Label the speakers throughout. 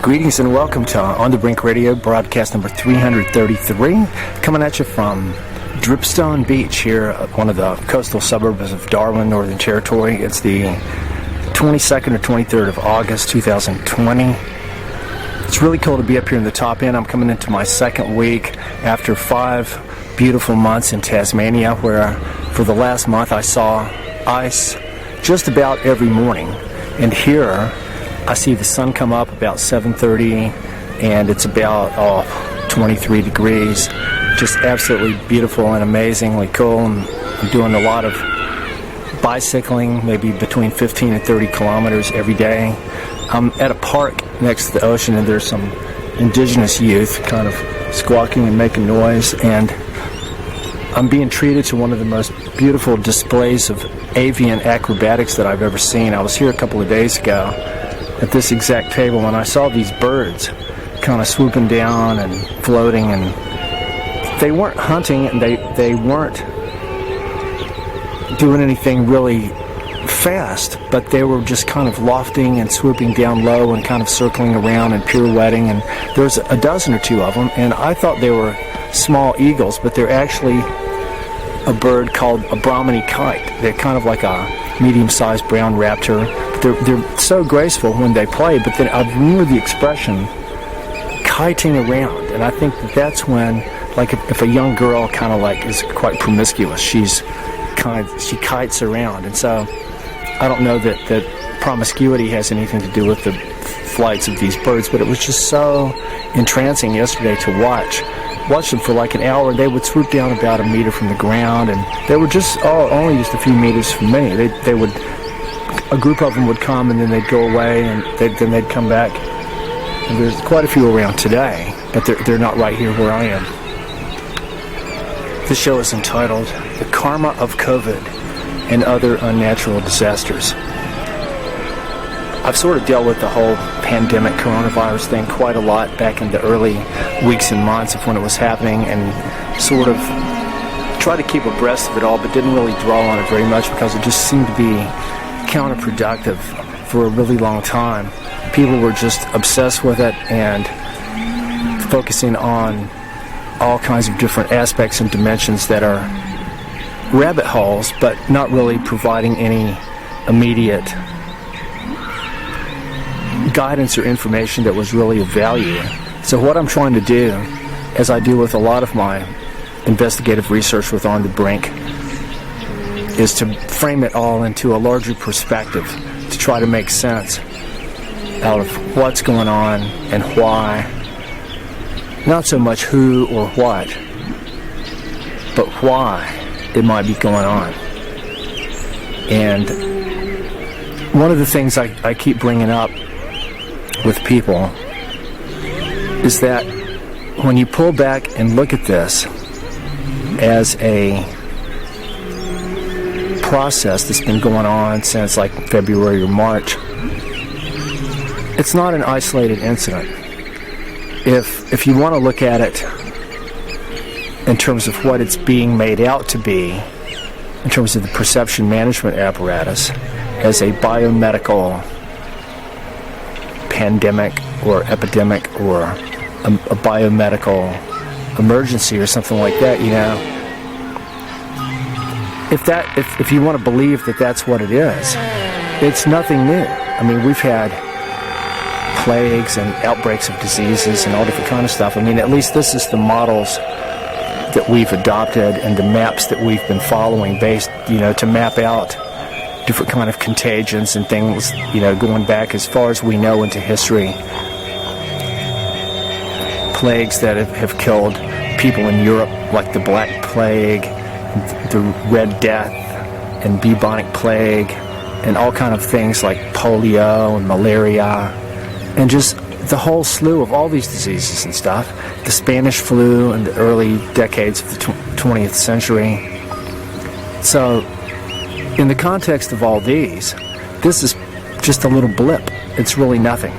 Speaker 1: Greetings and welcome to On the Brink Radio, broadcast number 333, coming at you from Dripstone Beach here, one of the coastal suburbs of Darwin, Northern Territory. It's the 22nd or 23rd of August, 2020. It's really cool to be up here in the top end. I'm coming into my second week after 5 beautiful months in Tasmania, where for the last month I saw ice just about every morning. And here I see the sun come up about 7:30, and it's about 23 degrees. Just absolutely beautiful and amazingly cool. And I'm doing a lot of bicycling, maybe between 15 and 30 kilometers every day. I'm at a park next to the ocean, and there's some indigenous youth kind of squawking and making noise, and I'm being treated to one of the most beautiful displays of avian acrobatics that I've ever seen. I was here a couple of days ago at this exact table, and I saw these birds kind of swooping down and floating, and they weren't hunting, and they weren't doing anything really fast, but they were just kind of lofting and swooping down low and kind of circling around and pirouetting, and there's a dozen or two of them, and I thought they were small eagles, but they're actually a bird called a Brahminy kite. They're kind of like a medium-sized brown raptor. They're so graceful when they play, but then I remember the expression kiting around, and I think that's when, like, if a young girl kind of like is quite promiscuous, she kites around. And so I don't know that promiscuity has anything to do with the flights of these birds, but it was just so entrancing yesterday to watch them for like an hour. They would swoop down about a meter from the ground, and they were just only just a few meters from me. They would, a group of them would come, and then they'd go away, and then they'd come back. And there's quite a few around today, but they're not right here where I am. This show is entitled "The Karma of COVID and Other Unnatural Disasters." I've sort of dealt with the whole pandemic coronavirus thing quite a lot back in the early weeks and months of when it was happening, and sort of tried to keep abreast of it all, but didn't really draw on it very much because it just seemed to be counterproductive for a really long time. People were just obsessed with it and focusing on all kinds of different aspects and dimensions that are rabbit holes, but not really providing any immediate guidance or information that was really of value. So what I'm trying to do, as I do with a lot of my investigative research with On the Brink, is to frame it all into a larger perspective, to try to make sense out of what's going on and why. Not so much who or what, but why it might be going on. And one of the things I keep bringing up with people is that when you pull back and look at this as a process that's been going on since like February or March, it's not an isolated incident. If you want to look at it in terms of what it's being made out to be, in terms of the perception management apparatus, as a biomedical pandemic or epidemic or a biomedical emergency or something like that, you know, if you want to believe that that's what it is, it's nothing new. I mean, we've had plagues and outbreaks of diseases and all different kind of stuff. I mean, at least this is the models that we've adopted and the maps that we've been following based, you know, to map out different kind of contagions and things, you know, going back as far as we know into history. Plagues that have killed people in Europe, like the Black Plague, the Red Death, and bubonic plague, and all kind of things like polio and malaria, and just the whole slew of all these diseases and stuff. The Spanish flu in the early decades of the 20th century. So, in the context of all these, this is just a little blip. It's really nothing.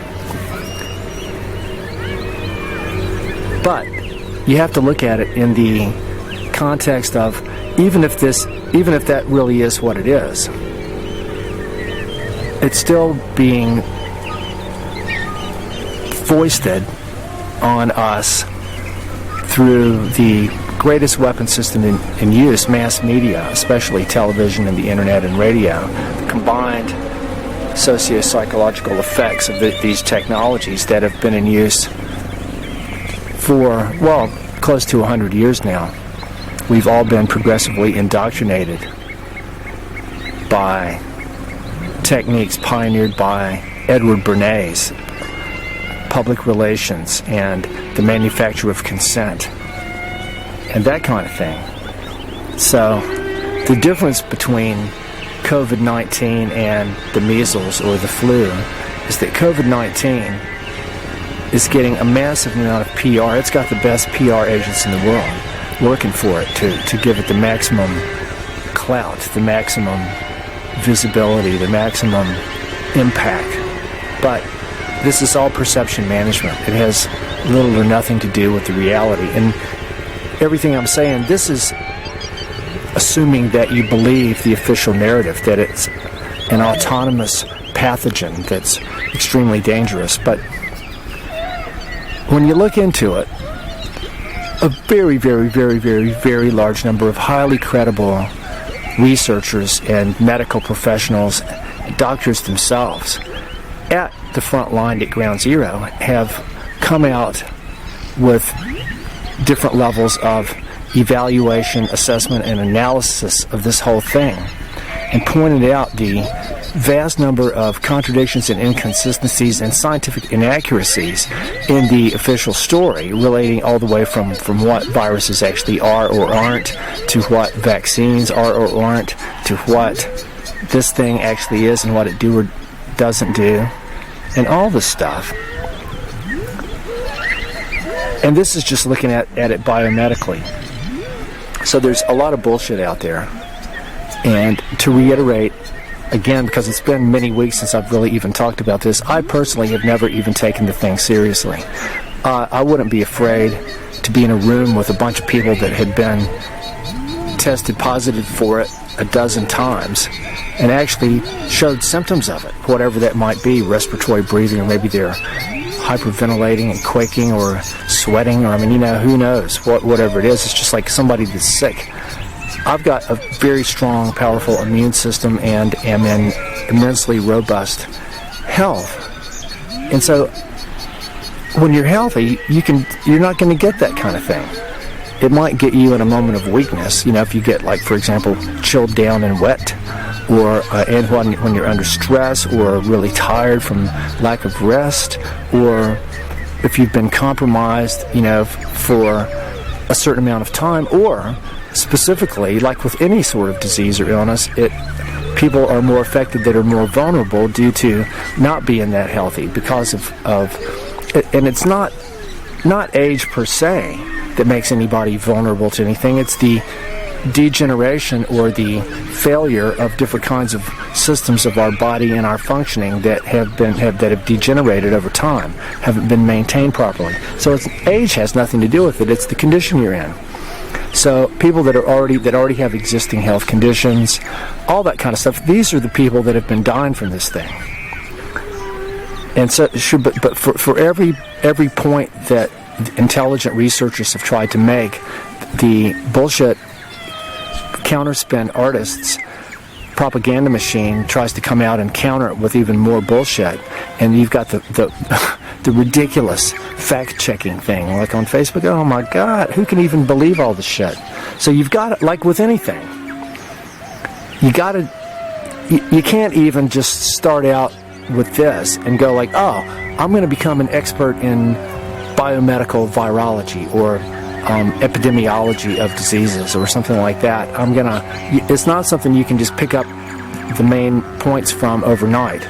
Speaker 1: But you have to look at it in the context of even if that really is what it is, it's still being foisted on us through the greatest weapon system in use, mass media, especially television and the internet and radio. The combined socio-psychological effects of these technologies that have been in use for, well, close to 100 years now. We've all been progressively indoctrinated by techniques pioneered by Edward Bernays, public relations and the manufacture of consent and that kind of thing. So the difference between COVID-19 and the measles or the flu is that COVID-19 is getting a massive amount of PR. It's got the best PR agents in the world working for it to give it the maximum clout, the maximum visibility, the maximum impact. But this is all perception management. It has little or nothing to do with the reality. And everything I'm saying, this is assuming that you believe the official narrative, that it's an autonomous pathogen that's extremely dangerous. But when you look into it, a very, very, very, very, very large number of highly credible researchers and medical professionals, doctors themselves, at the front line at ground zero have come out with different levels of evaluation, assessment, and analysis of this whole thing, and pointed out the vast number of contradictions and inconsistencies and scientific inaccuracies in the official story, relating all the way from what viruses actually are or aren't, to what vaccines are or aren't, to what this thing actually is and what it do or doesn't do, and all this stuff. And this is just looking at it biomedically. So there's a lot of bullshit out there. And to reiterate, again, because it's been many weeks since I've really even talked about this, I personally have never even taken the thing seriously. I wouldn't be afraid to be in a room with a bunch of people that had been tested positive for it a dozen times and actually showed symptoms of it, whatever that might be, respiratory breathing, or maybe they're hyperventilating and quaking or sweating, or who knows, whatever it is. It's just like somebody that's sick. I've got a very strong, powerful immune system and am in immensely robust health. And so when you're healthy, you're not going to get that kind of thing. It might get you in a moment of weakness, if you get, like, for example, chilled down and wet, or and when you're under stress, or really tired from lack of rest, or if you've been compromised, for a certain amount of time, or specifically, like with any sort of disease or illness, people are more affected that are more vulnerable due to not being that healthy because of and it's not age per se that makes anybody vulnerable to anything. It's the degeneration or the failure of different kinds of systems of our body and our functioning that have degenerated over time, haven't been maintained properly. So age has nothing to do with it. It's the condition you're in. So people that already have existing health conditions, all that kind of stuff, these are the people that have been dying from this thing. And so, but for every point that intelligent researchers have tried to make, the bullshit counterspin artists' propaganda machine tries to come out and counter it with even more bullshit. And you've got the ridiculous fact-checking thing, like on Facebook. Oh my God, who can even believe all this shit? So you've got it, like with anything, you can't even just start out with this and go like, oh, I'm going to become an expert in biomedical virology or epidemiology of diseases or something like that. It's not something you can just pick up the main points from overnight,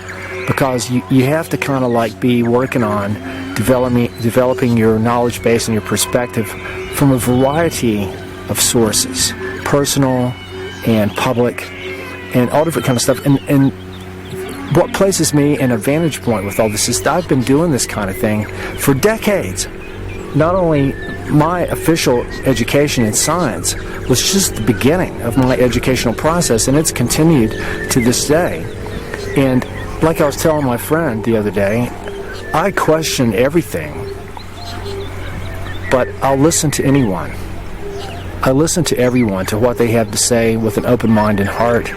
Speaker 1: because you have to kind of like be working on developing your knowledge base and your perspective from a variety of sources, personal and public and all different kind of stuff. And what places me in a vantage point with all this is that I've been doing this kind of thing for decades. Not only my official education in science was just the beginning of my educational process, and it's continued to this day. And like I was telling my friend the other day, I question everything, but I'll listen to anyone. I listen to everyone, to what they have to say with an open mind and heart,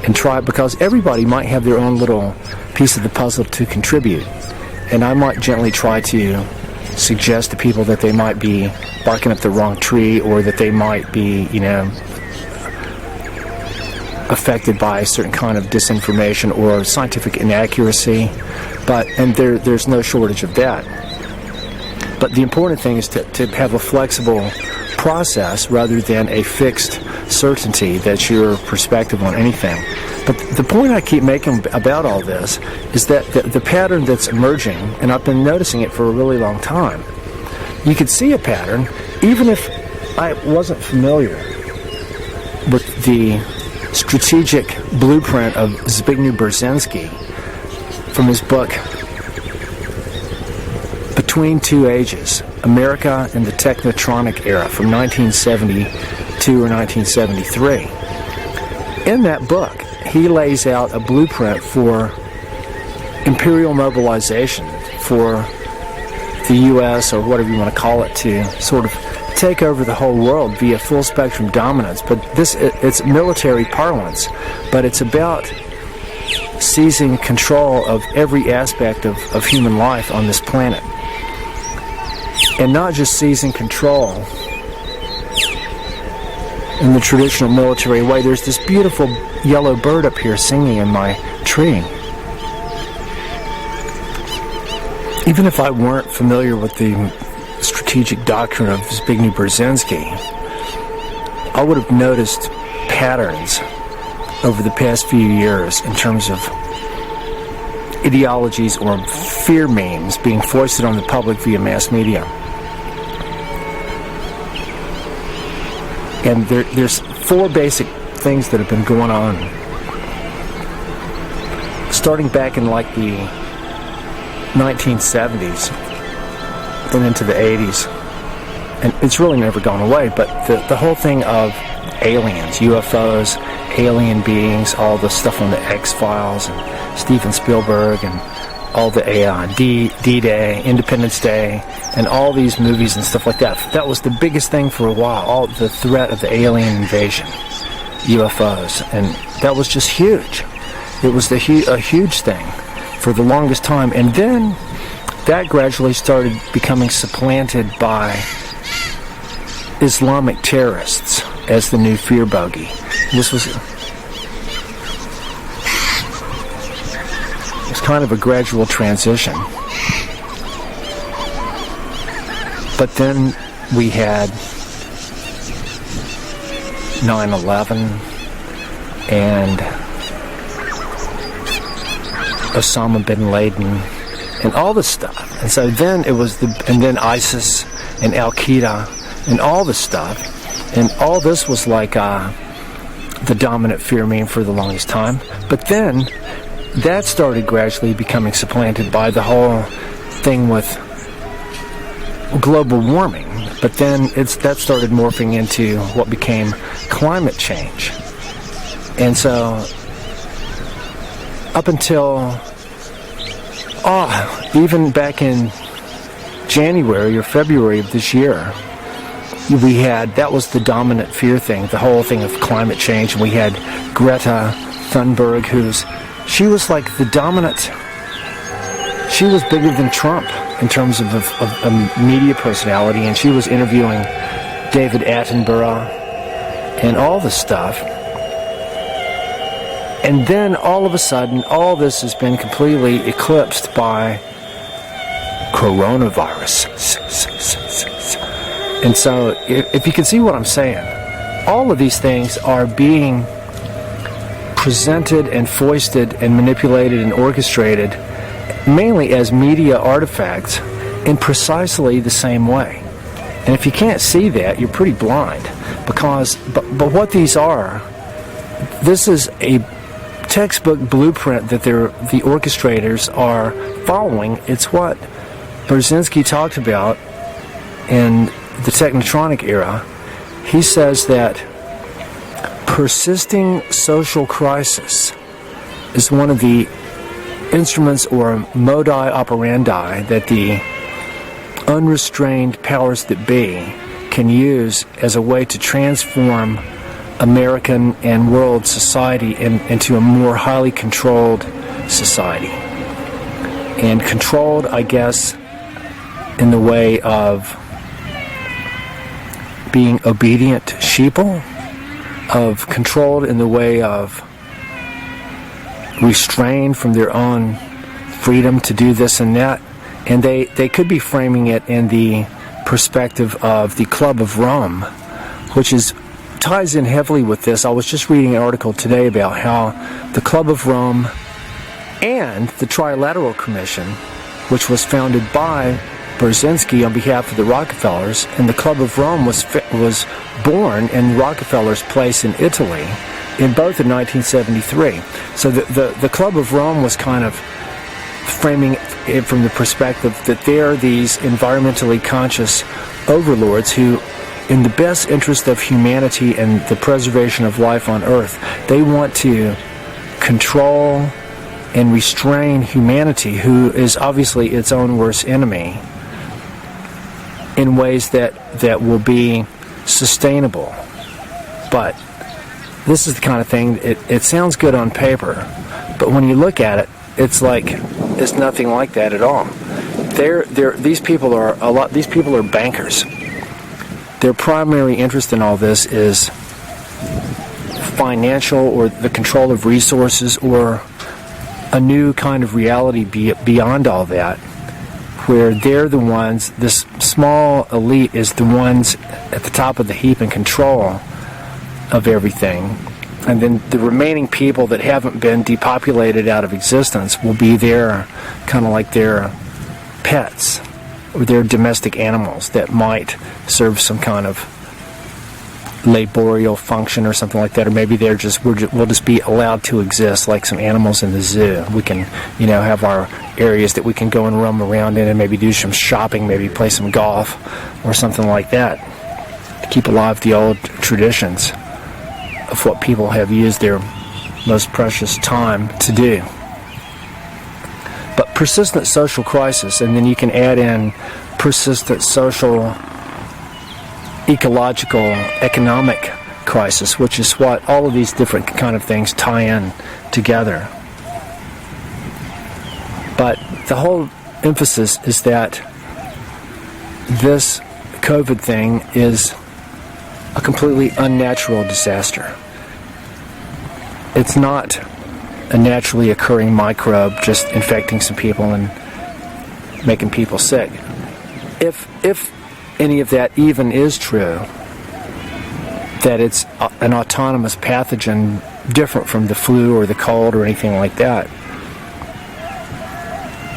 Speaker 1: and try, because everybody might have their own little piece of the puzzle to contribute. And I might gently try to suggest to people that they might be barking up the wrong tree, or that they might be, affected by a certain kind of disinformation or scientific inaccuracy. And there's no shortage of that. But the important thing is to have a flexible process rather than a fixed certainty that's your perspective on anything. But the point I keep making about all this is that the pattern that's emerging, and I've been noticing it for a really long time, you could see a pattern even if I wasn't familiar with the strategic blueprint of Zbigniew Brzezinski from his book Between Two Ages, America in the Technotronic Era, from 1972 or 1973. In that book, he lays out a blueprint for imperial mobilization for the U.S., or whatever you want to call it, to sort of take over the whole world via full spectrum dominance. But it's military parlance, but it's about seizing control of every aspect of human life on this planet. And not just seizing control in the traditional military way. There's this beautiful yellow bird up here singing in my tree. Even if I weren't familiar with the strategic doctrine of Zbigniew Brzezinski, I would have noticed patterns over the past few years in terms of ideologies or fear memes being foisted on the public via mass media. And there's four basic things that have been going on, starting back in like the 1970s and into the 80s. And it's really never gone away, but the whole thing of aliens, UFOs, alien beings, all the stuff on the X-Files and Steven Spielberg and all the D-Day, Independence Day, and all these movies and stuff like that. That was the biggest thing for a while, all the threat of the alien invasion, UFOs, and that was just huge. It was a huge thing for the longest time, and then that gradually started becoming supplanted by Islamic terrorists as the new fear bogey. This was kind of a gradual transition. But then we had 9/11 and Osama bin Laden and all this stuff. And so then it was and then ISIS and Al-Qaeda and all this stuff. And all this was like the dominant fear meme for the longest time. But then that started gradually becoming supplanted by the whole thing with global warming. But then that started morphing into what became climate change. And so up until even back in January or February of this year, that was the dominant fear thing, the whole thing of climate change. And we had Greta Thunberg, she was like the dominant, she was bigger than Trump in terms of a media personality, and she was interviewing David Attenborough and all this stuff. And then all of a sudden, all this has been completely eclipsed by coronavirus. And so, if you can see what I'm saying, all of these things are being presented and foisted and manipulated and orchestrated mainly as media artifacts in precisely the same way. And if you can't see that, you're pretty blind, because but what these are, this is a textbook blueprint that the orchestrators are following. It's what Brzezinski talked about in the Technotronic era. He says that persisting social crisis is one of the instruments or modi operandi that the unrestrained powers that be can use as a way to transform American and world society into a more highly controlled society. And controlled, I guess, in the way of being obedient sheeple, of controlled in the way of restrained from their own freedom to do this and that. And they could be framing it in the perspective of the Club of Rome, which ties in heavily with this. I was just reading an article today about how the Club of Rome and the Trilateral Commission, which was founded by Brzezinski on behalf of the Rockefellers, and the Club of Rome was born in Rockefeller's place in Italy, in both in 1973. So the Club of Rome was kind of framing it from the perspective that they're these environmentally conscious overlords who, in the best interest of humanity and the preservation of life on Earth, they want to control and restrain humanity, who is obviously its own worst enemy, in ways that will be sustainable. But this is the kind of thing, it sounds good on paper, but when you look at it, it's nothing like that at all. These people are bankers. Their primary interest in all this is financial, or the control of resources, or a new kind of reality beyond all that, where they're the ones, this small elite is the ones at the top of the heap in control of everything. And then the remaining people that haven't been depopulated out of existence will be their, kind of like their pets, or their domestic animals that might serve some kind of laborial function or something like that, or maybe we'll just be allowed to exist like some animals in the zoo. We can, have our areas that we can go and roam around in, and maybe do some shopping, maybe play some golf or something like that, to keep alive the old traditions of what people have used their most precious time to do. But persistent social crisis, and then you can add in persistent social, ecological, economic crisis, which is what all of these different kind of things tie in together. But the whole emphasis is that this COVID thing is a completely unnatural disaster. It's not a naturally occurring microbe just infecting some people and making people sick. If any of that even is true, that it's an autonomous pathogen different from the flu or the cold or anything like that,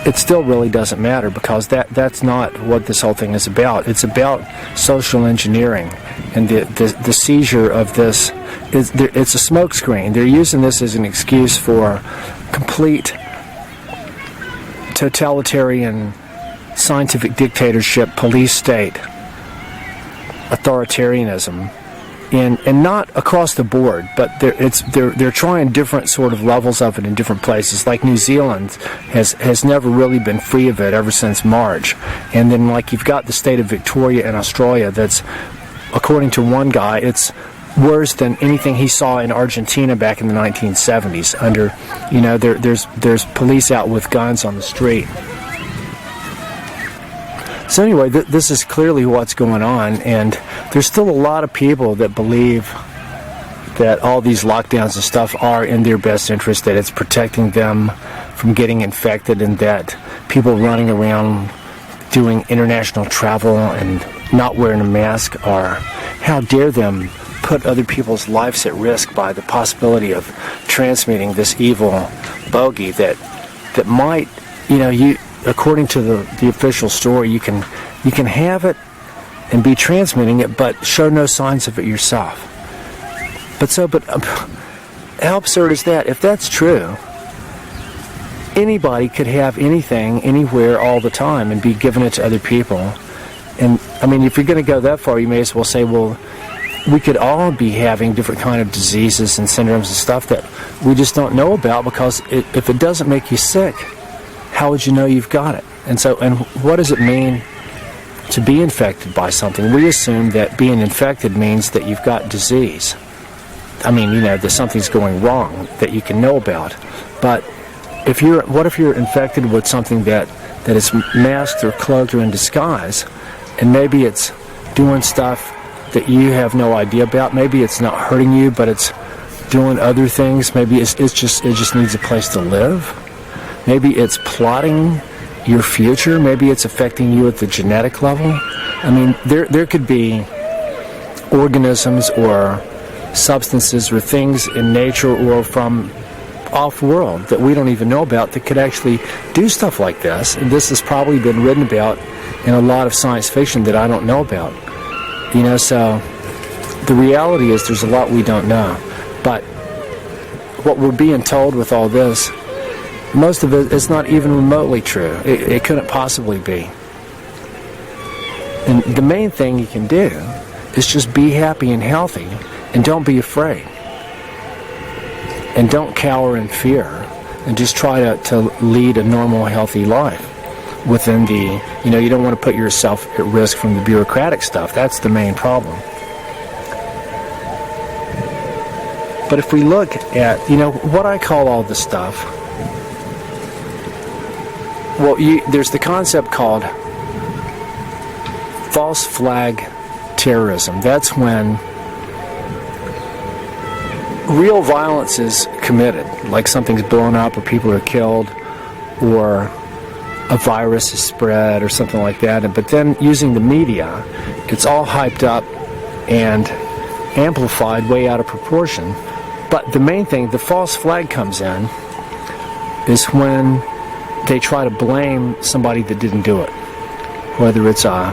Speaker 1: it still really doesn't matter, because that's not what this whole thing is about. It's about social engineering, and the seizure of this it's a smokescreen. They're using this as an excuse for complete totalitarian scientific dictatorship, police state, authoritarianism, and not across the board, but they're trying different sort of levels of it in different places. Like New Zealand has never really been free of it ever since March, and then like you've got the state of Victoria in Australia that's, according to one guy, it's worse than anything he saw in Argentina back in the 1970s. Under, there's police out with guns on the street. So anyway, this is clearly what's going on, and there's still a lot of people that believe that all these lockdowns and stuff are in their best interest, that it's protecting them from getting infected, and that people running around doing international travel and not wearing a mask are, how dare them put other people's lives at risk by the possibility of transmitting this evil bogey that might, according to the official story, you can have it and be transmitting it, but show no signs of it yourself. But how absurd is that? If that's true, anybody could have anything, anywhere, all the time, and be giving it to other people. And I mean, if you're going to go that far, you may as well say, well, we could all be having different kind of diseases and syndromes and stuff that we just don't know about, because if it doesn't make you sick, how would you know you've got it? And what does it mean to be infected by something? We assume that being infected means that you've got disease. I mean, that something's going wrong that you can know about. But what if you're infected with something that is masked or cloaked or in disguise, and maybe it's doing stuff that you have no idea about? Maybe it's not hurting you, but it's doing other things. Maybe it just needs a place to live. Maybe it's plotting your future. Maybe it's affecting you at the genetic level. I mean, there could be organisms or substances or things in nature or from off-world that we don't even know about that could actually do stuff like this. And this has probably been written about in a lot of science fiction that I don't know about. So the reality is there's a lot we don't know. But what we're being told with all this, most of it is not even remotely true. It couldn't possibly be. And the main thing you can do is just be happy and healthy, and don't be afraid. And don't cower in fear, and just try to lead a normal, healthy life within the, you don't want to put yourself at risk from the bureaucratic stuff. That's the main problem. But if we look at, what I call all this stuff, well, there's the concept called false flag terrorism. That's when real violence is committed, like something's blown up or people are killed or a virus is spread or something like that. But then using the media, it's all hyped up and amplified way out of proportion. But the main thing, the false flag comes in, is when they try to blame somebody that didn't do it. Whether it's a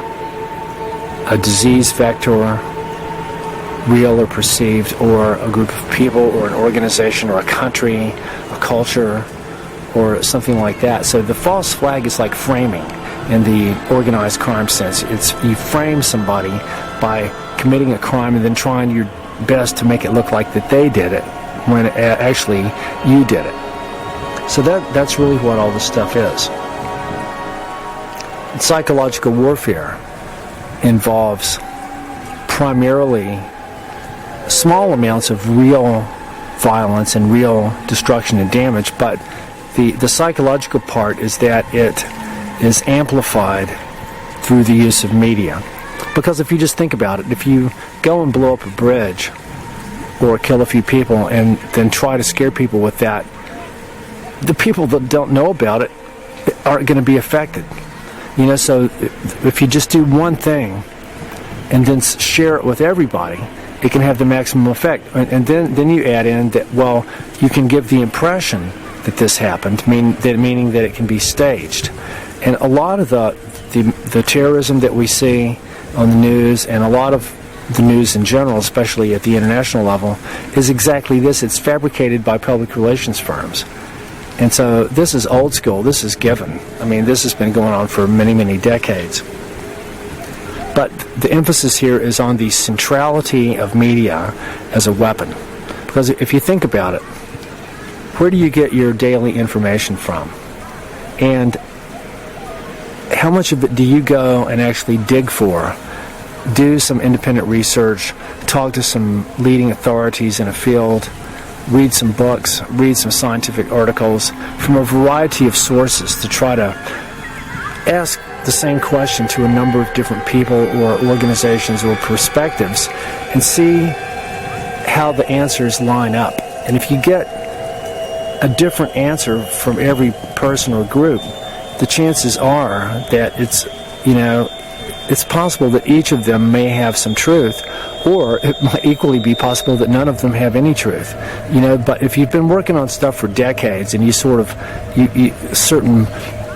Speaker 1: disease vector, real or perceived, or a group of people, or an organization, or a country, a culture, or something like that. So the false flag is like framing in the organized crime sense. It's you frame somebody by committing a crime and then trying your best to make it look like that they did it when actually you did it. So that's really what all this stuff is. And psychological warfare involves primarily small amounts of real violence and real destruction and damage, but the psychological part is that it is amplified through the use of media. Because if you just think about it, if you go and blow up a bridge or kill a few people and then try to scare people with that, the people that don't know about it aren't going to be affected. So if you just do one thing and then share it with everybody, it can have the maximum effect. And then you add in that, well, you can give the impression that this happened, meaning that it can be staged. And a lot of the terrorism that we see on the news, and a lot of the news in general, especially at the international level, is exactly this. It's fabricated by public relations firms. And so this is old school. This is given. This has been going on for many, many decades. But the emphasis here is on the centrality of media as a weapon. Because if you think about it, where do you get your daily information from? And how much of it do you go and actually dig for, do some independent research, talk to some leading authorities in a field, read some books, read some scientific articles from a variety of sources to try to ask the same question to a number of different people or organizations or perspectives and see how the answers line up. And if you get a different answer from every person or group, the chances are that it's possible that each of them may have some truth, or it might equally be possible that none of them have any truth. But if you've been working on stuff for decades and you certain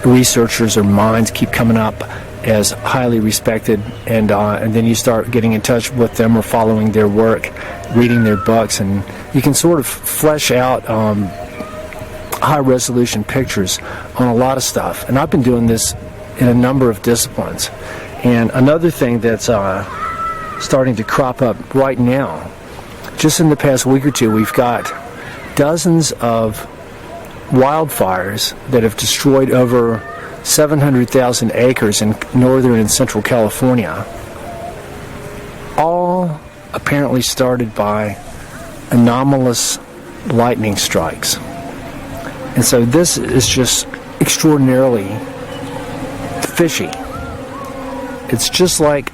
Speaker 1: researchers or minds keep coming up as highly respected, and then you start getting in touch with them or following their work, reading their books, and you can sort of flesh out high-resolution pictures on a lot of stuff. And I've been doing this in a number of disciplines. And another thing that's starting to crop up right now, just in the past week or two, we've got dozens of wildfires that have destroyed over 700,000 acres in northern and central California, all apparently started by anomalous lightning strikes. And so this is just extraordinarily fishy. It's just like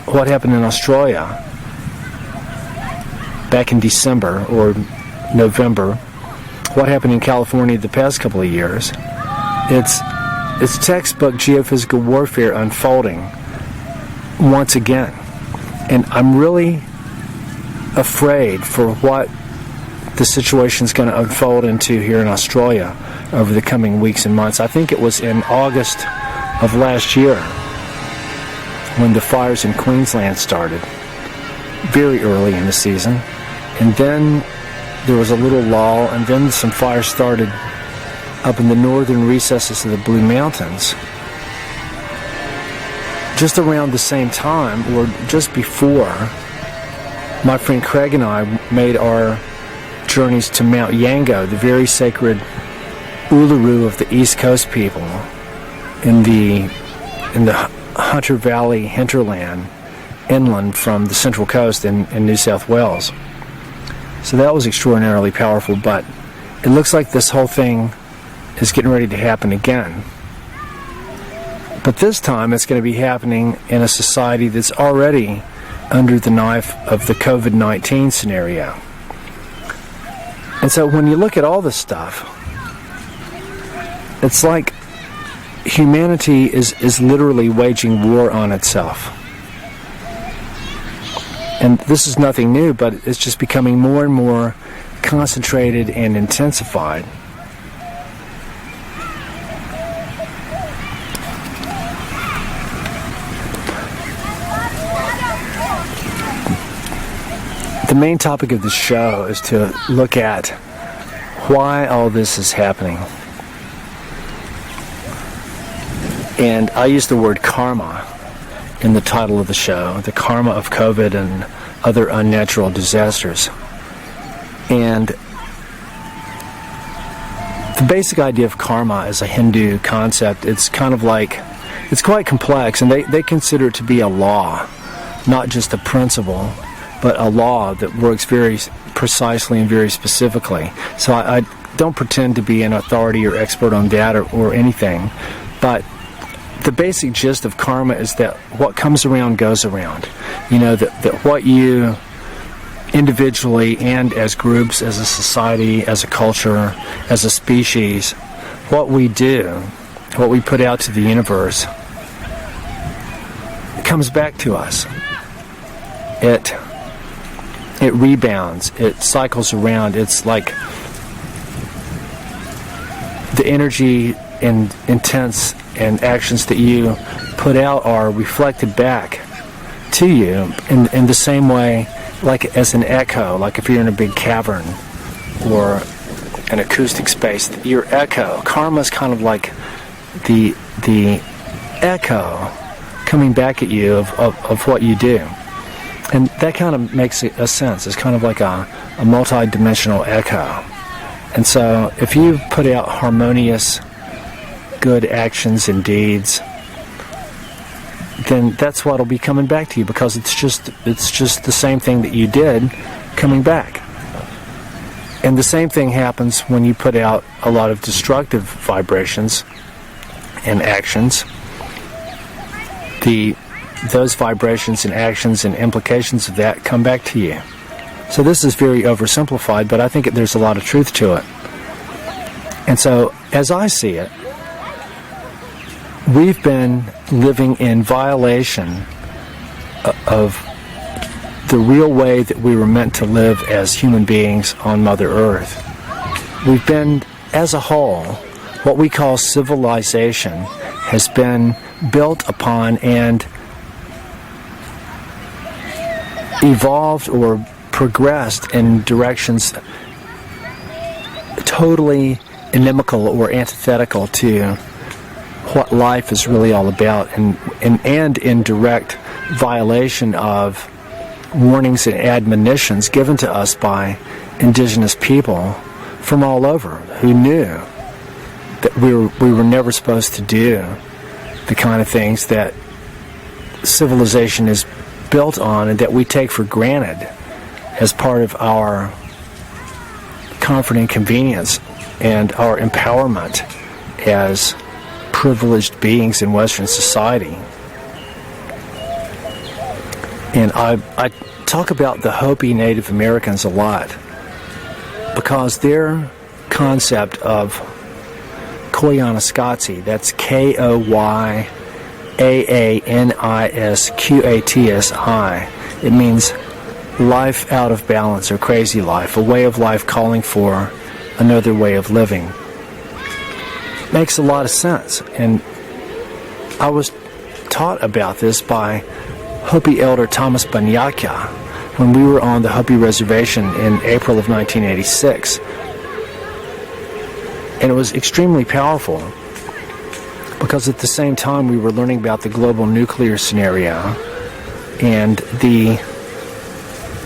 Speaker 1: what happened in Australia back in December or November, what happened in California the past couple of years. It's textbook geophysical warfare unfolding once again. And I'm really afraid for what the situation's going to unfold into here in Australia over the coming weeks and months. I think it was in August of last year when the fires in Queensland started, very early in the season. And then there was a little lull, and then some fires started up in the northern recesses of the Blue Mountains. Just around the same time, or just before, my friend Craig and I made our journeys to Mount Yango, the very sacred Uluru of the East Coast people, in the Hunter Valley hinterland, inland from the Central Coast in New South Wales. So that was extraordinarily powerful, but it looks like this whole thing is getting ready to happen again. But this time it's going to be happening in a society that's already under the knife of the COVID-19 scenario. And so when you look at all this stuff, it's like humanity is literally waging war on itself. And this is nothing new, but it's just becoming more and more concentrated and intensified. The main topic of the show is to look at why all this is happening. And I use the word karma in the title of the show, the karma of COVID and other unnatural disasters. And the basic idea of karma is a Hindu concept. It's kind of like, it's quite complex, and they consider it to be a law, not just a principle, but a law that works very precisely and very specifically. So I don't pretend to be an authority or expert on that or anything, but the basic gist of karma is that what comes around goes around. You know, that what you individually and as groups, as a society, as a culture, as a species, what we do, what we put out to the universe, it comes back to us. It rebounds, it cycles around. It's like the energy and intents and actions that you put out are reflected back to you in the same way, like as an echo. Like if you're in a big cavern or an acoustic space, your echo, karma is kind of like the echo coming back at you of what you do. And that kind of makes a sense. It's kind of like a multi-dimensional echo. And so if you put out harmonious, good actions and deeds, then that's what'll be coming back to you, because it's just the same thing that you did coming back. And the same thing happens when you put out a lot of destructive vibrations and actions. Those vibrations and actions and implications of that come back to you. So this is very oversimplified, but I think there's a lot of truth to it. And so, as I see it, we've been living in violation of the real way that we were meant to live as human beings on Mother Earth. We've been, as a whole, what we call civilization has been built upon and evolved or progressed in directions totally inimical or antithetical to what life is really all about, and in direct violation of warnings and admonitions given to us by indigenous people from all over who knew that we were never supposed to do the kind of things that civilization is built on and that we take for granted as part of our comfort and convenience and our empowerment as privileged beings in Western society. And I talk about the Hopi Native Americans a lot because their concept of Koyaanisqatsi, that's Koyaanisqatsi, it means life out of balance or crazy life, a way of life calling for another way of living. Makes a lot of sense. And I was taught about this by Hopi elder Thomas Banyakya when we were on the Hopi reservation in April of 1986. And it was extremely powerful because at the same time we were learning about the global nuclear scenario, and the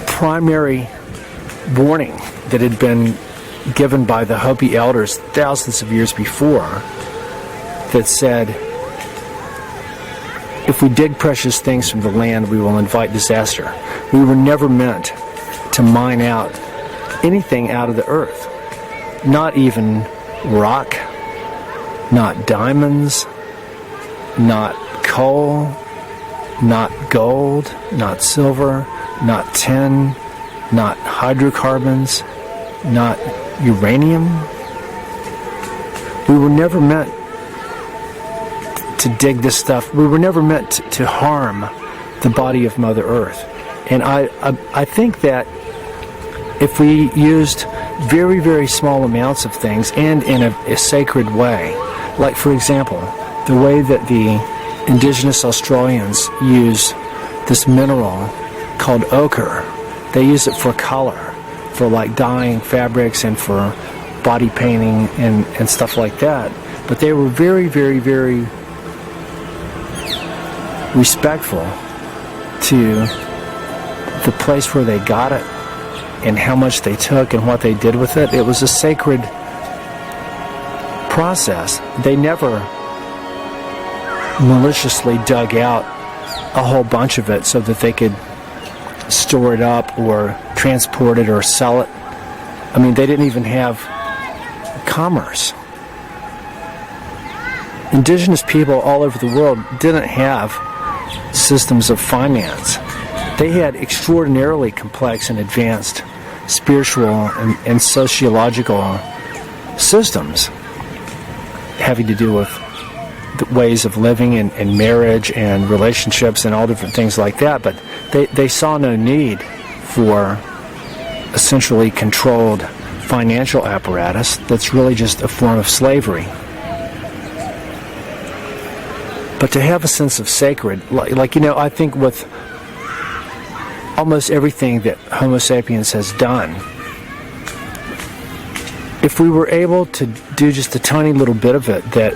Speaker 1: primary warning that had been given by the Hopi elders thousands of years before that said, if we dig precious things from the land, we will invite disaster. We were never meant to mine out anything out of the earth, not even rock, not diamonds, not coal, not gold, not silver, not tin, not hydrocarbons, not uranium. We were never meant to dig this stuff. We were never meant to harm the body of Mother Earth. And I think that if we used very, very small amounts of things and in a sacred way, like for example, the way that the indigenous Australians use this mineral called ochre. They use it for color, for like dyeing fabrics and for body painting and stuff like that. But they were very, very, very respectful to the place where they got it and how much they took and what they did with it. It was a sacred process. They never maliciously dug out a whole bunch of it so that they could store it up or transport it or sell it. I mean, they didn't even have commerce. Indigenous people all over the world didn't have systems of finance. They had extraordinarily complex and advanced spiritual and sociological systems having to do with the ways of living and marriage and relationships and all different things like that, but they saw no need for a centrally controlled financial apparatus that's really just a form of slavery. But to have a sense of sacred, like I think with almost everything that Homo sapiens has done, if we were able to do just a tiny little bit of it that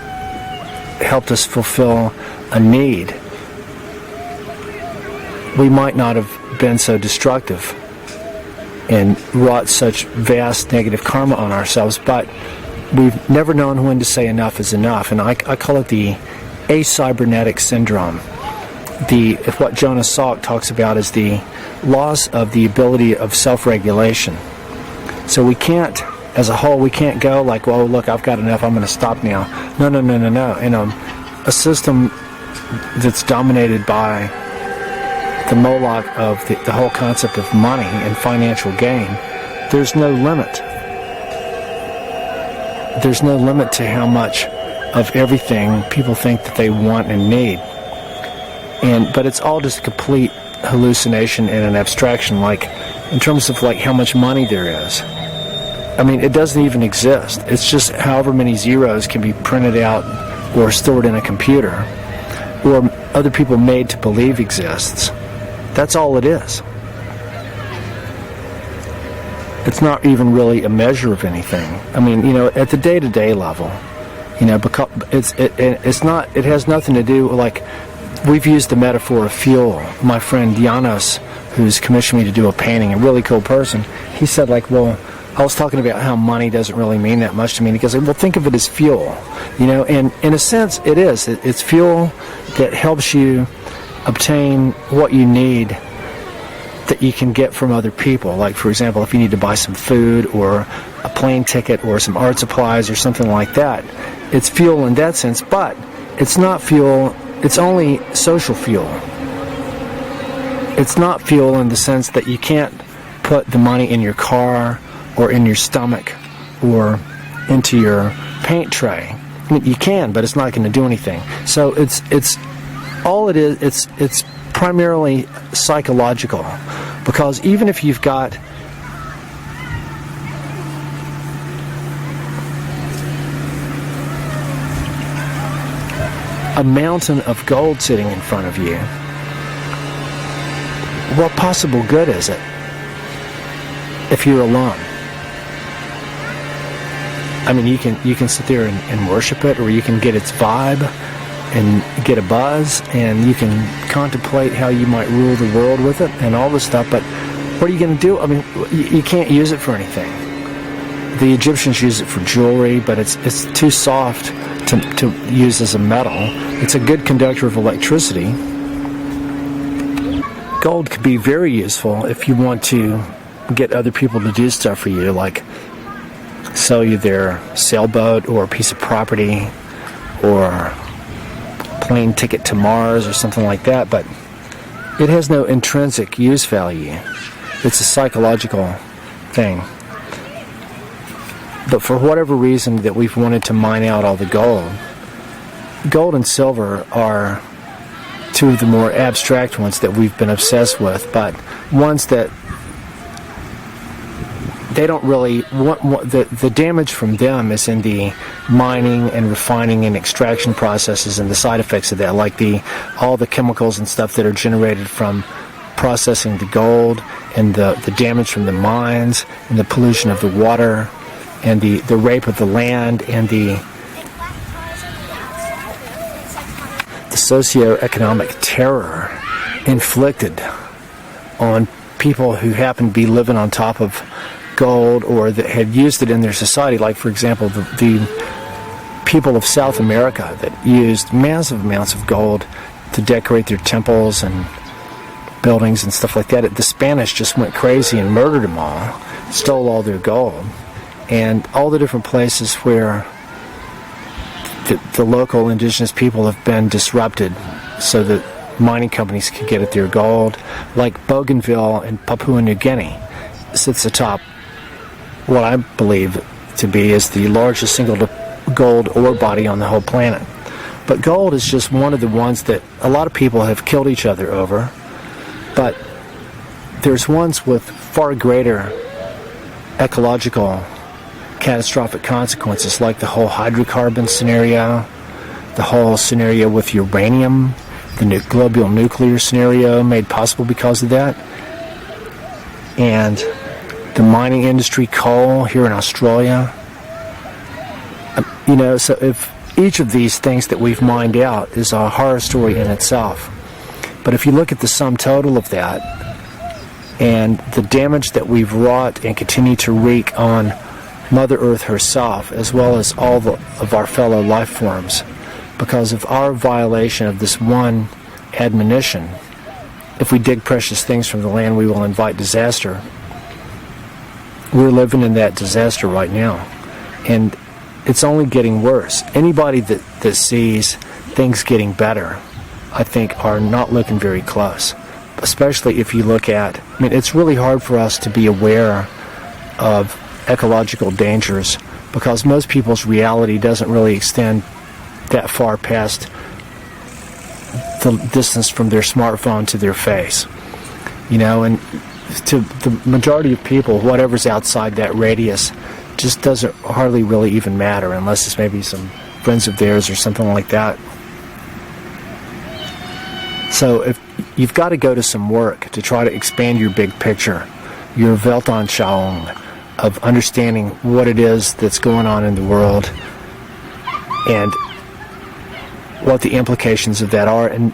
Speaker 1: helped us fulfill a need, we might not have been so destructive and wrought such vast negative karma on ourselves. But we've never known when to say enough is enough, and I call it the acybernetic syndrome. What Jonas Salk talks about is the loss of the ability of self-regulation. So we can't, as a whole, we can't go like, well, look, I've got enough, I'm going to stop now. No. In a system that's dominated by the Moloch of the whole concept of money and financial gain, there's no limit. There's no limit to how much of everything people think that they want and need. But it's all just a complete hallucination and an abstraction, like in terms of like how much money there is. I mean, it doesn't even exist. It's just however many zeros can be printed out or stored in a computer, or other people made to believe exists. That's all it is. It's not even really a measure of anything. I mean, at the day-to-day level, because it has nothing to do, like, we've used the metaphor of fuel. My friend Janos, who's commissioned me to do a painting, a really cool person, he said, like, well, I was talking about how money doesn't really mean that much to me. Because, well, think of it as fuel, and in a sense it is. It's fuel that helps you obtain what you need that you can get from other people. Like, for example, if you need to buy some food or a plane ticket or some art supplies or something like that, it's fuel in that sense. But it's not fuel, it's only social fuel. It's not fuel in the sense that you can't put the money in your car or in your stomach or into your paint tray. I mean, you can, but it's not going to do anything. So it's all it is. It's primarily psychological, because even if you've got a mountain of gold sitting in front of you, what possible good is it if you're alone? I mean, you can sit there and worship it, or you can get its vibe and get a buzz, and you can contemplate how you might rule the world with it and all this stuff, but what are you going to do? I mean, you can't use it for anything. The Egyptians use it for jewelry, but it's too soft to use as a metal. It's a good conductor of electricity. Gold could be very useful if you want to get other people to do stuff for you, like sell you their sailboat or a piece of property or plane ticket to Mars or something like that, but it has no intrinsic use value. It's a psychological thing. But for whatever reason that we've wanted to mine out all the gold and silver are two of the more abstract ones that we've been obsessed with, but ones that they don't really want. The damage from them is in the mining and refining and extraction processes and the side effects of that, like all the chemicals and stuff that are generated from processing the gold, and the damage from the mines, and the pollution of the water, and the rape of the land, and the socioeconomic terror inflicted on people who happen to be living on top of gold or that had used it in their society. Like, for example, the people of South America that used massive amounts of gold to decorate their temples and buildings and stuff like that. The Spanish just went crazy and murdered them all, stole all their gold. And all the different places where the local indigenous people have been disrupted so that mining companies can get at their gold, like Bougainville in Papua New Guinea sits atop what I believe to be is the largest single gold ore body on the whole planet. But gold is just one of the ones that a lot of people have killed each other over, but there's ones with far greater ecological catastrophic consequences, like the whole hydrocarbon scenario, the whole scenario with uranium, the global nuclear scenario made possible because of that, and the mining industry, coal here in Australia. So if each of these things that we've mined out is a horror story in itself, but if you look at the sum total of that and the damage that we've wrought and continue to wreak on Mother Earth herself, as well as all of our fellow life forms, because of our violation of this one admonition: if we dig precious things from the land, we will invite disaster. We're living in that disaster right now, and it's only getting worse. Anybody that sees things getting better, I think, are not looking very close, especially if you look at, it's really hard for us to be aware of ecological dangers because most people's reality doesn't really extend that far past the distance from their smartphone to their face, and to the majority of people, whatever's outside that radius just doesn't hardly really even matter, unless it's maybe some friends of theirs or something like that. So if you've got to go to some work to try to expand your big picture, your Weltanschauung of understanding what it is that's going on in the world and what the implications of that are, and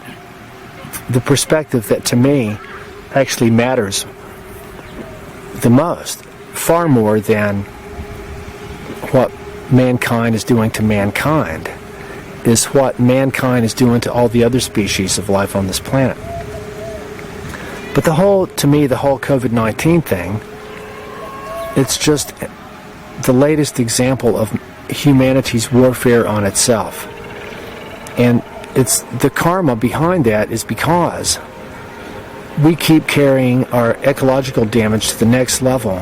Speaker 1: the perspective that to me actually matters the most far more than what mankind is doing to mankind, is what mankind is doing to all the other species of life on this planet. But to me, the whole COVID-19 thing, it's just the latest example of humanity's warfare on itself. And it's the karma behind that is because we keep carrying our ecological damage to the next level,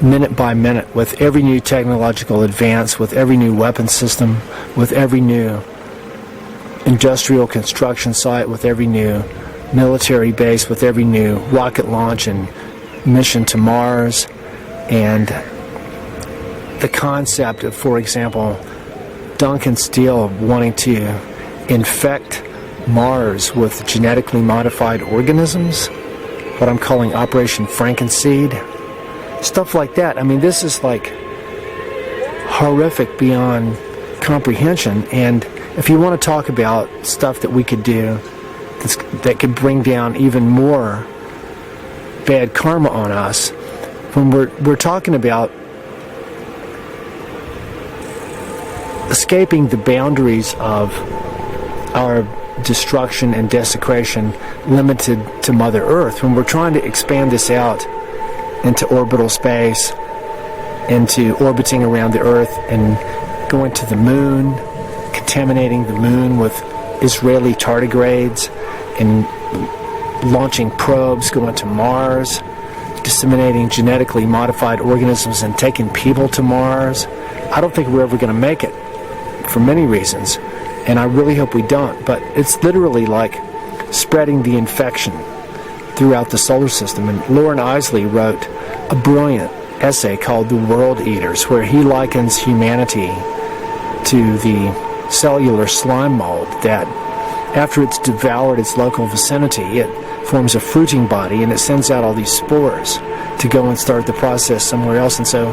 Speaker 1: minute by minute, with every new technological advance, with every new weapon system, with every new industrial construction site, with every new military base, with every new rocket launch and mission to Mars. And the concept of, for example, Duncan Steele wanting to infect Mars with genetically modified organisms, what I'm calling Operation Frankenseed, stuff like that. I mean, this is like horrific beyond comprehension. And if you want to talk about stuff that we could do that could bring down even more bad karma on us, when we're talking about escaping the boundaries of our destruction and desecration limited to Mother Earth, when we're trying to expand this out into orbital space, into orbiting around the Earth and going to the moon, contaminating the moon with Israeli tardigrades, and launching probes going to Mars, disseminating genetically modified organisms and taking people to Mars. I don't think we're ever going to make it for many reasons, and I really hope we don't, but it's literally like spreading the infection throughout the solar system. And Loren Eiseley wrote a brilliant essay called The World Eaters, where he likens humanity to the cellular slime mold that, after it's devoured its local vicinity, it forms a fruiting body and it sends out all these spores to go and start the process somewhere else. And so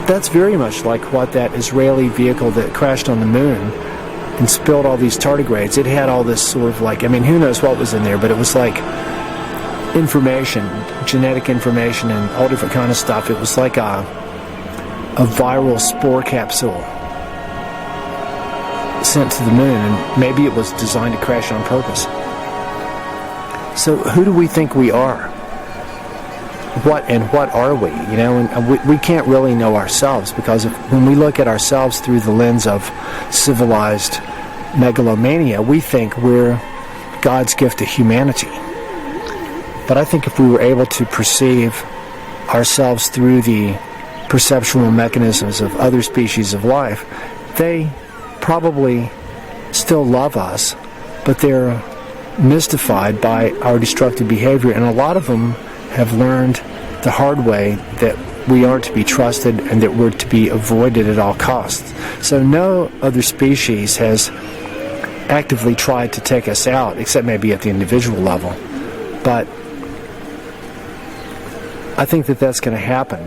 Speaker 1: that's very much like what that Israeli vehicle that crashed on the moon and spilled all these tardigrades. It had all this sort of like, I mean, who knows what was in there, but it was like information, genetic information and all different kind of stuff. It was like a viral spore capsule sent to the moon, and maybe it was designed to crash on purpose. So who do we think we are? What are we? You know, and we can't really know ourselves, because when we look at ourselves through the lens of civilized megalomania, we think we're God's gift to humanity. But I think if we were able to perceive ourselves through the perceptual mechanisms of other species of life, they probably still love us, but they're mystified by our destructive behavior, and a lot of them have learned the hard way that we aren't to be trusted and that we're to be avoided at all costs. So no other species has actively tried to take us out, except maybe at the individual level. But I think that that's going to happen,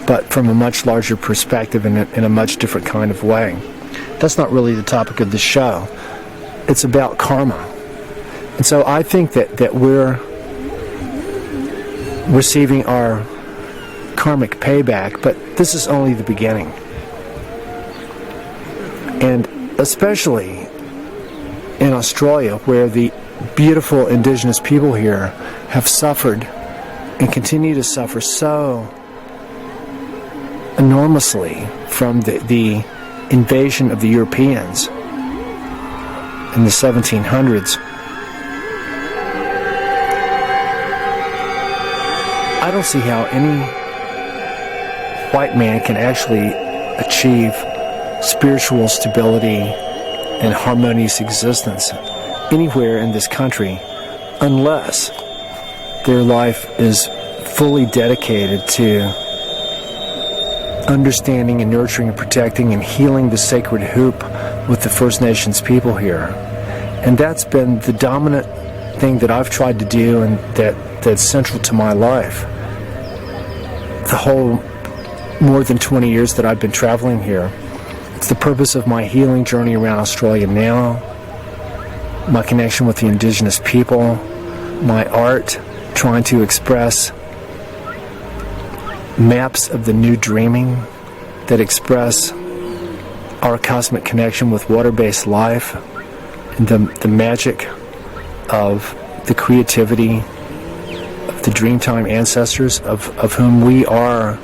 Speaker 1: but from a much larger perspective and in a much different kind of way. That's not really the topic of the show. It's about karma. And so I think that we're receiving our karmic payback, but this is only the beginning. And especially in Australia, where the beautiful indigenous people here have suffered and continue to suffer so enormously from the invasion of the Europeans in the 1700s. I don't see how any white man can actually achieve spiritual stability and harmonious existence anywhere in this country unless their life is fully dedicated to understanding and nurturing and protecting and healing the sacred hoop with the First Nations people here. And that's been the dominant thing that I've tried to do, and that's central to my life. The whole more than 20 years that I've been traveling here. It's the purpose of my healing journey around Australia now, my connection with the indigenous people, my art, trying to express maps of the new dreaming that express our cosmic connection with water-based life, and the magic of the creativity of the Dreamtime ancestors, of whom we are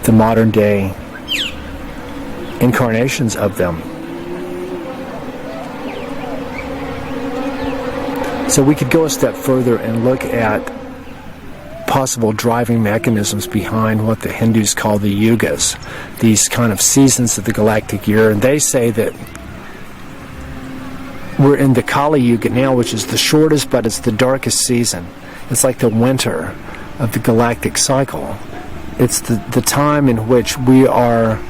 Speaker 1: the modern day incarnations of them. So we could go a step further and look at possible driving mechanisms behind what the Hindus call the yugas, these kind of seasons of the galactic year. And they say that we're in the Kali Yuga now, which is the shortest, but it's the darkest season. It's like the winter of the galactic cycle. It's the time in which we are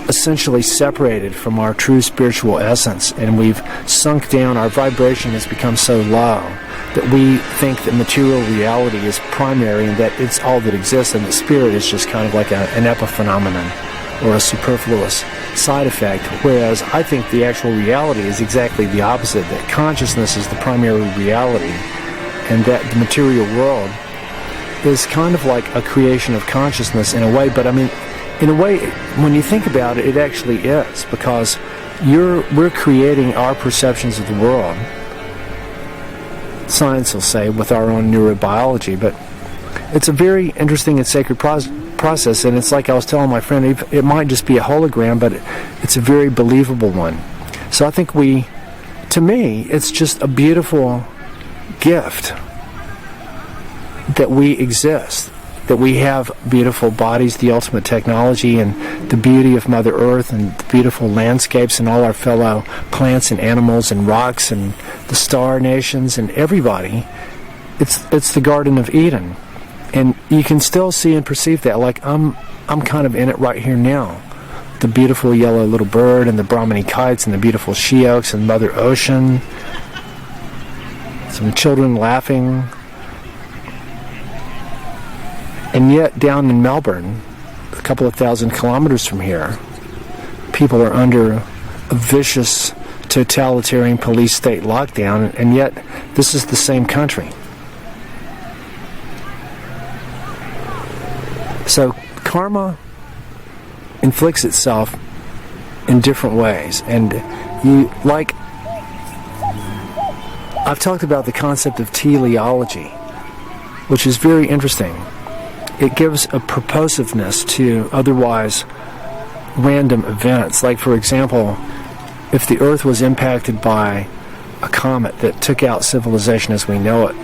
Speaker 1: essentially separated from our true spiritual essence, and we've sunk down. Our vibration has become so low that we think that material reality is primary and that it's all that exists, and that spirit is just kind of like an epiphenomenon or a superfluous side effect, whereas I think the actual reality is exactly the opposite, that consciousness is the primary reality, and that the material world is kind of like a creation of consciousness in a way. But I mean, in a way, when you think about it, it actually is, because we're creating our perceptions of the world, science will say, with our own neurobiology. But it's a very interesting and sacred process, and it's like I was telling my friend, it might just be a hologram, but it's a very believable one. So I think to me, it's just a beautiful gift that we exist, that we have beautiful bodies, the ultimate technology, and the beauty of Mother Earth, and the beautiful landscapes, and all our fellow plants and animals and rocks and the star nations and everybody. It's the Garden of Eden, and you can still see and perceive that. Like I'm kind of in it right here now. The beautiful yellow little bird, and the Brahmini kites, and the beautiful she oaks, and Mother Ocean. Some children laughing. And yet, down in Melbourne, a couple of thousand kilometers from here, people are under a vicious totalitarian police state lockdown, and yet this is the same country. So karma inflicts itself in different ways, and I've talked about the concept of teleology, which is very interesting. It gives a purposiveness to otherwise random events. Like, for example, if the Earth was impacted by a comet that took out civilization as we know it,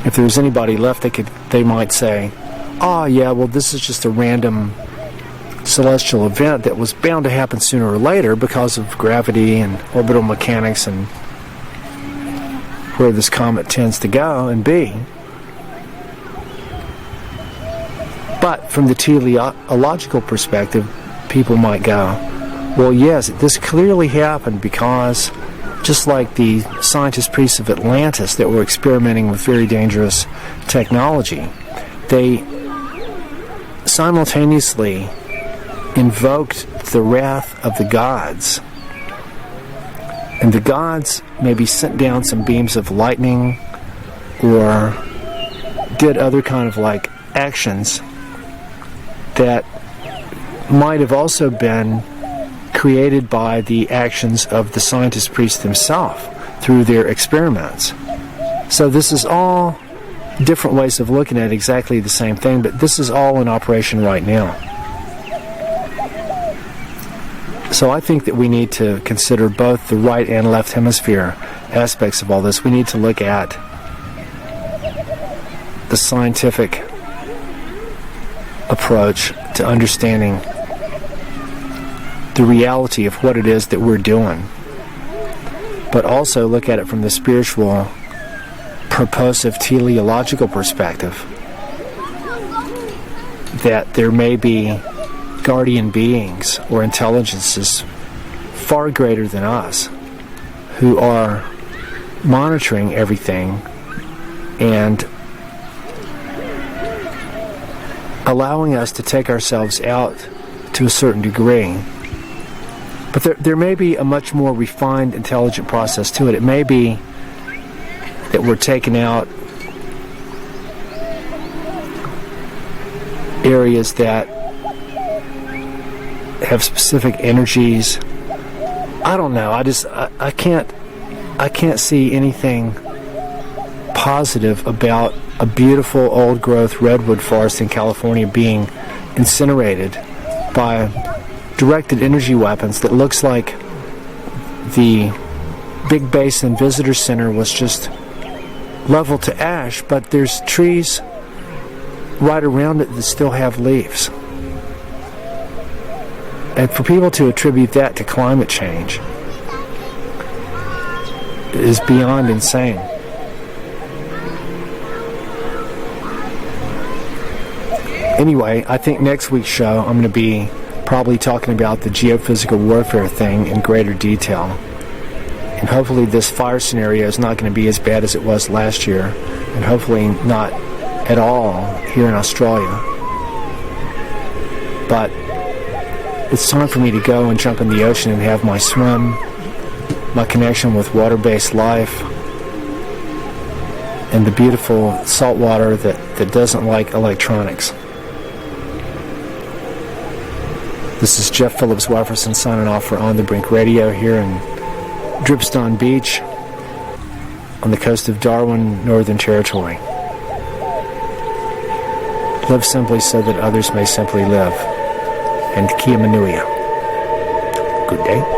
Speaker 1: if there was anybody left, they might say, "Oh yeah, well, this is just a random celestial event that was bound to happen sooner or later because of gravity and orbital mechanics and where this comet tends to go and be." But from the teleological perspective, people might go, well, yes, this clearly happened because, just like the scientist priests of Atlantis that were experimenting with very dangerous technology, they simultaneously invoked the wrath of the gods. And the gods maybe sent down some beams of lightning or did other kind of like actions that might have also been created by the actions of the scientist priest himself through their experiments. So this is all different ways of looking at exactly the same thing, but this is all in operation right now. So I think that we need to consider both the right and left hemisphere aspects of all this. We need to look at the scientific approach to understanding the reality of what it is that we're doing, but also look at it from the spiritual, purposive, teleological perspective, that there may be guardian beings or intelligences far greater than us who are monitoring everything and allowing us to take ourselves out to a certain degree. But there may be a much more refined, intelligent process to it. It may be that we're taken out areas that have specific energies. I don't know. I can't see anything positive about a beautiful old growth redwood forest in California being incinerated by directed energy weapons that looks like the Big Basin Visitor Center was just leveled to ash, but there's trees right around it that still have leaves. And for people to attribute that to climate change is beyond insane. Anyway, I think next week's show I'm going to be probably talking about the geophysical warfare thing in greater detail. And hopefully this fire scenario is not going to be as bad as it was last year, and hopefully not at all here in Australia. But it's time for me to go and jump in the ocean and have my swim, my connection with water-based life, and the beautiful salt water that doesn't like electronics. This is Jeff Phillips Wefferson signing off for On the Brink Radio here in Dripstone Beach on the coast of Darwin, Northern Territory. Live simply so that others may simply live. And Kia Manuia. Good day.